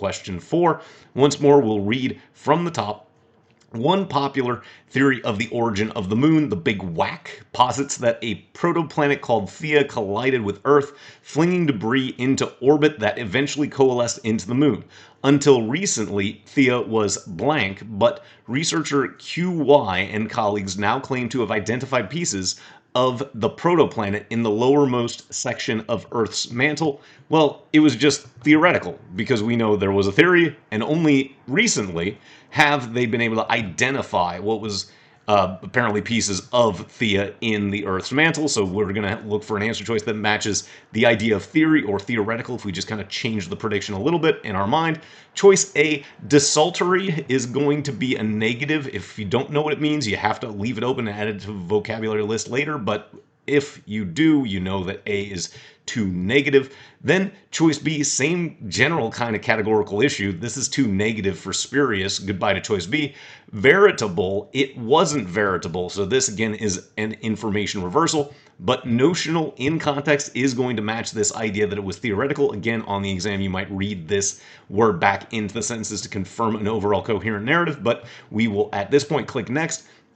Question 4. Once more, we'll read from the top. One popular theory of the origin of the moon, the Big Whack, posits that a protoplanet called Theia collided with Earth, flinging debris into orbit that eventually coalesced into the moon. Until recently, Theia was blank, but researcher QY and colleagues now claim to have identified pieces of the protoplanet in the lowermost section of Earth's mantle. Well, it was just theoretical, because we know there was a theory, and only recently have they been able to identify what was apparently pieces of Theia in the Earth's mantle. So we're going to look for an answer choice that matches the idea of theory or theoretical if we just kind of change the prediction a little bit in our mind. Choice A, desultory, is going to be a negative. If you don't know what it means, you have to leave it open and add it to the vocabulary list later. But if you do, you know that A is too negative. Then choice B, same general kind of categorical issue. This is too negative for spurious. Goodbye to choice B. Veritable, it wasn't veritable. So this again is an information reversal, but notional in context is going to match this idea that it was theoretical. Again, on the exam, you might read this word back into the sentences to confirm an overall coherent narrative, but we will at this point click next.